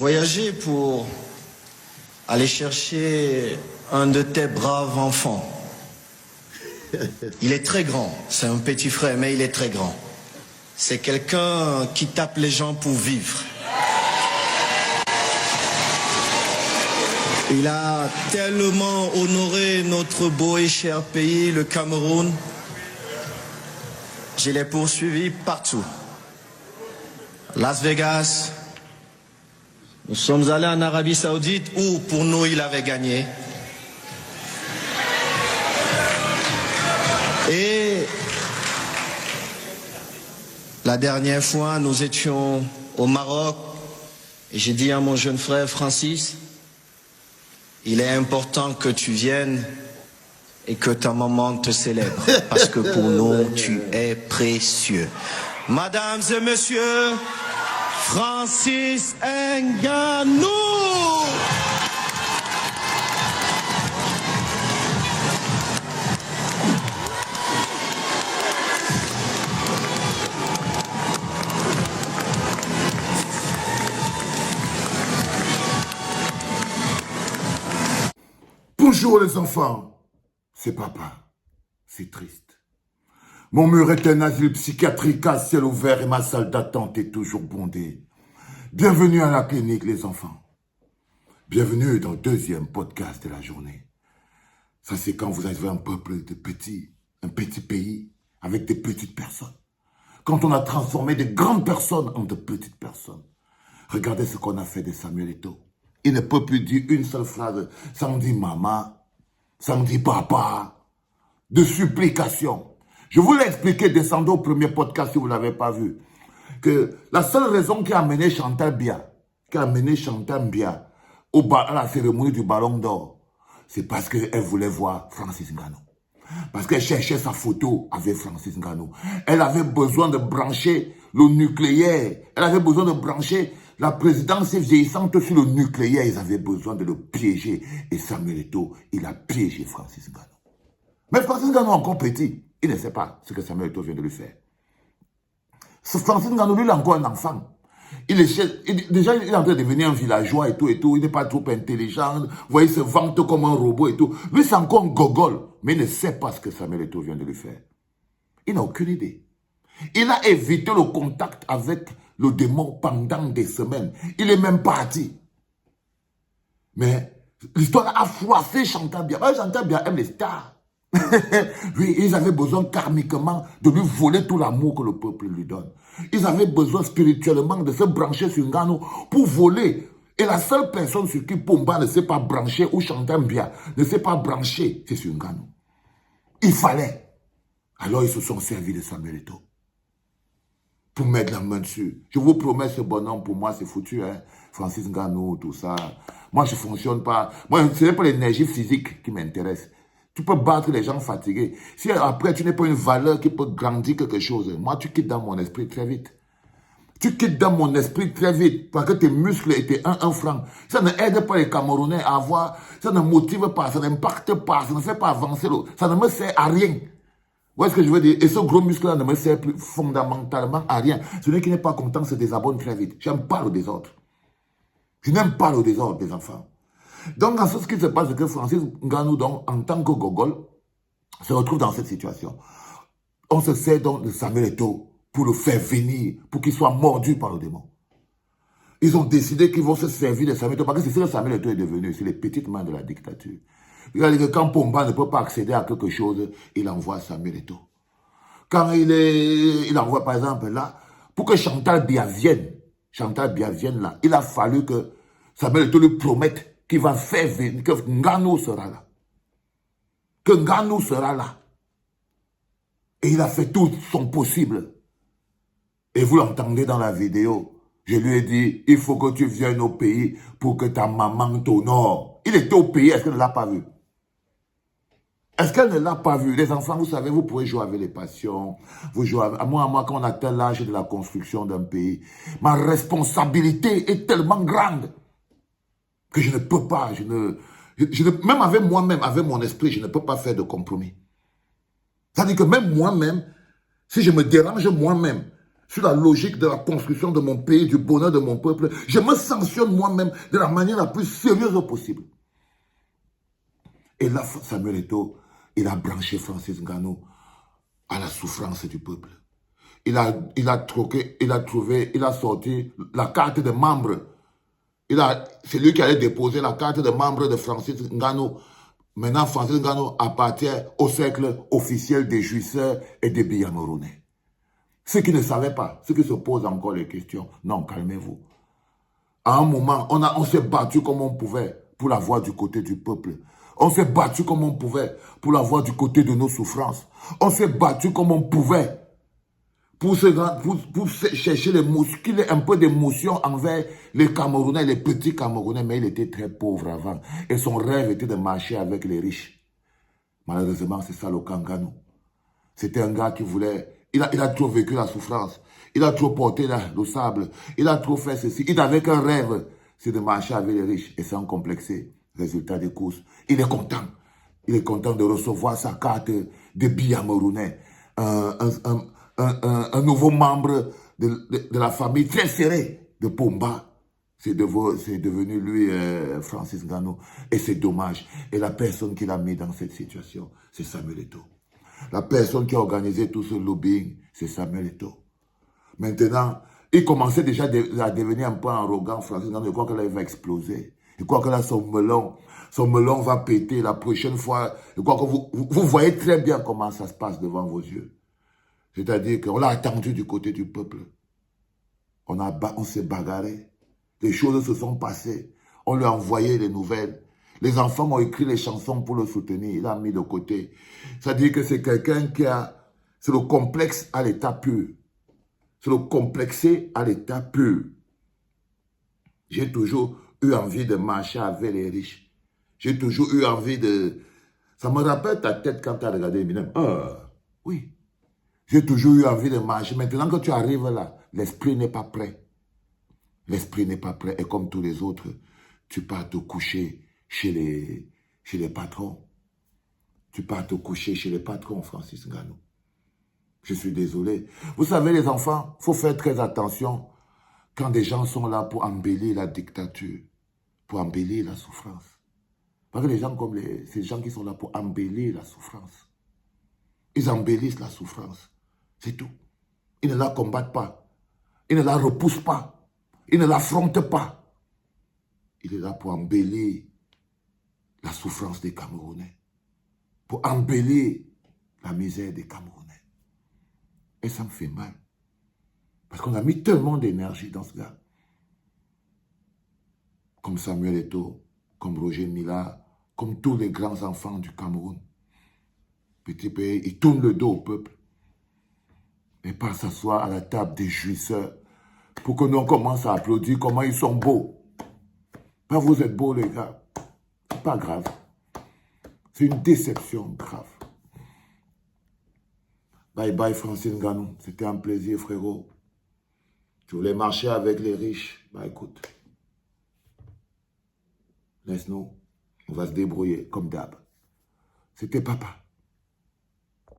Voyager pour aller chercher un de tes braves enfants. Il est très grand, c'est un petit frère, mais il est très grand. C'est quelqu'un qui tape les gens pour vivre. Il a tellement honoré notre beau et cher pays, le Cameroun. Je l'ai poursuivi partout. Las Vegas. Nous sommes allés en Arabie Saoudite où, pour nous, il avait gagné. Et la dernière fois, nous étions au Maroc et j'ai dit à mon jeune frère Francis, il est important que tu viennes et que ta maman te célèbre parce que pour nous, tu es précieux. Mesdames et messieurs, Francis Ngannou. Bonjour les enfants, c'est papa, c'est triste. Mon mur est un asile psychiatrique à ciel ouvert et ma salle d'attente est toujours bondée. Bienvenue à la clinique les enfants. Bienvenue dans le deuxième podcast de la journée. Ça c'est quand vous avez un peuple de petits, un petit pays avec des petites personnes. Quand on a transformé de grandes personnes en de petites personnes. Regardez ce qu'on a fait de Samuel Eto'o. Il ne peut plus dire une seule phrase sans dire maman, sans dire papa, de supplication. Je vous l'ai expliqué, descendez au premier podcast si vous ne l'avez pas vu, que la seule raison qui a amené Chantal Biya, à la cérémonie du Ballon d'Or, c'est parce qu'elle voulait voir Francis Ngannou. Parce qu'elle cherchait sa photo avec Francis Ngannou. Elle avait besoin de brancher le nucléaire. Elle avait besoin de brancher la présidence vieillissante sur le nucléaire. Ils avaient besoin de le piéger. Et Samuel Eto'o, il a piégé Francis Ngannou. Mais Francis Ngannou est encore petit. Il ne sait pas ce que Samuel Eto'o vient de lui faire. Francis Ngannou, lui, il est encore un enfant. Déjà, il est en train de devenir un villageois et tout. Il n'est pas trop intelligent. Vous voyez, il se vante comme un robot et tout. Lui, c'est encore un gogol. Mais il ne sait pas ce que Samuel Eto'o vient de lui faire. Il n'a aucune idée. Il a évité le contact avec le démon pendant des semaines. Il est même parti. Mais l'histoire a froissé Chantal Biya. Chantal Biya aime les stars. Oui, ils avaient besoin karmiquement de lui voler tout l'amour que le peuple lui donne. Ils avaient besoin spirituellement de se brancher sur Ngannou pour voler. Et la seule personne sur qui Pomba ne s'est pas branché ou Chantal Biya ne s'est pas branché, c'est sur Ngannou. Il fallait. Alors ils se sont servis de Samuel Eto'o pour mettre la main dessus. Je vous promets, ce bonhomme, pour moi, c'est foutu. Hein? Francis Ngannou, tout ça. Moi, je ne fonctionne pas. Moi, ce n'est pas l'énergie physique qui m'intéresse. Tu peux battre les gens fatigués. Si après, tu n'es pas une valeur qui peut grandir quelque chose, moi, tu quittes dans mon esprit très vite. Tu quittes dans mon esprit très vite parce que tes muscles étaient un franc. Ça ne aide pas les Camerounais à avoir, ça ne motive pas, ça n'impacte pas, ça ne fait pas avancer, ça ne me sert à rien. Vous voyez ce que je veux dire? Et ce gros muscle-là ne me sert plus fondamentalement à rien. Celui qui n'est pas content se désabonne très vite. J'aime pas le désordre. Je n'aime pas le désordre des enfants. Donc, en ce qui se passe, c'est que Francis Ngannou, donc, en tant que gogol, se retrouve dans cette situation. On se sert donc de Samuel Eto'o pour le faire venir, pour qu'il soit mordu par le démon. Ils ont décidé qu'ils vont se servir de Samuel Eto'o, parce que c'est ce que Samuel Eto'o est devenu, c'est les petites mains de la dictature. Regardez que quand Pomba ne peut pas accéder à quelque chose, il envoie Samuel Eto'o. Quand il envoie, par exemple, là, pour que Chantal Biya vienne là, il a fallu que Samuel Eto'o lui promette qui va faire venir, que Ngannou sera là. Que Ngannou sera là. Et il a fait tout son possible. Et vous l'entendez dans la vidéo. Je lui ai dit, il faut que tu viennes au pays pour que ta maman t'honore. Il était au pays, est-ce qu'elle ne l'a pas vu? Est-ce qu'elle ne l'a pas vu? Les enfants, vous savez, vous pouvez jouer avec les passions. Vous jouez avec... Moi, quand on atteint l'âge de la construction d'un pays, ma responsabilité est tellement grande que je ne peux pas, même avec moi-même, avec mon esprit, je ne peux pas faire de compromis. C'est-à-dire que même moi-même, si je me dérange moi-même, sur la logique de la construction de mon pays, du bonheur de mon peuple, je me sanctionne moi-même de la manière la plus sérieuse possible. Et là, Samuel Eto'o, il a branché Francis Ngannou à la souffrance du peuple. Il a sorti la carte de membre. C'est lui qui allait déposer la carte de membre de Francis Ngannou. Maintenant, Francis Ngannou appartient au cercle officiel des jouisseurs et des Biyamoronais. Ceux qui ne savaient pas, ceux qui se posent encore les questions, non, calmez-vous. À un moment, on s'est battu comme on pouvait pour la voix du côté du peuple. On s'est battu comme on pouvait pour la voix du côté de nos souffrances. On s'est battu comme on pouvait pour chercher un peu d'émotion envers les Camerounais, les petits Camerounais, mais il était très pauvre avant. Et son rêve était de marcher avec les riches. Malheureusement, c'est ça le Ngannou. C'était un gars qui voulait... Il a trop vécu la souffrance. Il a trop porté le sable. Il a trop fait ceci. Il n'avait qu'un rêve, c'est de marcher avec les riches. Et sans complexer. Résultat des courses. Il est content. Il est content de recevoir sa carte de Biyamoronais. Un nouveau membre de la famille très serrée de Pomba. C'est devenu lui, Francis Ngannou. Et c'est dommage. Et la personne qui l'a mis dans cette situation, c'est Samuel Eto'o. La personne qui a organisé tout ce lobbying, c'est Samuel Eto'o. Maintenant, il commençait déjà à devenir un peu arrogant, Francis Ngannou. Je crois que là, il va exploser. Je crois que là, son melon va péter la prochaine fois. Je crois que vous voyez très bien comment ça se passe devant vos yeux. C'est-à-dire qu'on l'a attendu du côté du peuple. On s'est bagarré. Les choses se sont passées. On lui a envoyé les nouvelles. Les enfants ont écrit les chansons pour le soutenir. Il a mis de côté. C'est-à-dire que c'est quelqu'un qui a... C'est le complexe à l'état pur. C'est le complexé à l'état pur. J'ai toujours eu envie de marcher avec les riches. J'ai toujours eu envie de... Ça me rappelle ta tête quand tu as regardé Eminem. Oui. J'ai toujours eu envie de marcher. Maintenant que tu arrives là, l'esprit n'est pas prêt. L'esprit n'est pas prêt. Et comme tous les autres, tu pars te coucher chez les patrons. Tu pars te coucher chez les patrons, Francis Ngannou. Je suis désolé. Vous savez, les enfants, il faut faire très attention quand des gens sont là pour embellir la dictature, pour embellir la souffrance. Parce que les gens comme ces gens qui sont là pour embellir la souffrance. Ils embellissent la souffrance. C'est tout. Ils ne la combattent pas. Ils ne la repoussent pas. Ils ne l'affrontent pas. Il est là pour embellir la souffrance des Camerounais. Pour embellir la misère des Camerounais. Et ça me fait mal. Parce qu'on a mis tellement d'énergie dans ce gars. Comme Samuel Eto'o, comme Roger Mila, comme tous les grands enfants du Cameroun. Petit pays, ils tournent le dos au peuple. Et pas s'asseoir à la table des jouisseurs pour que nous on commence à applaudir comment ils sont beaux. Pas vous êtes beaux les gars. C'est pas grave. C'est une déception grave. Bye bye Francis Ngannou. C'était un plaisir frérot. Tu voulais marcher avec les riches. Bah écoute. Laisse-nous. On va se débrouiller comme d'hab. C'était papa.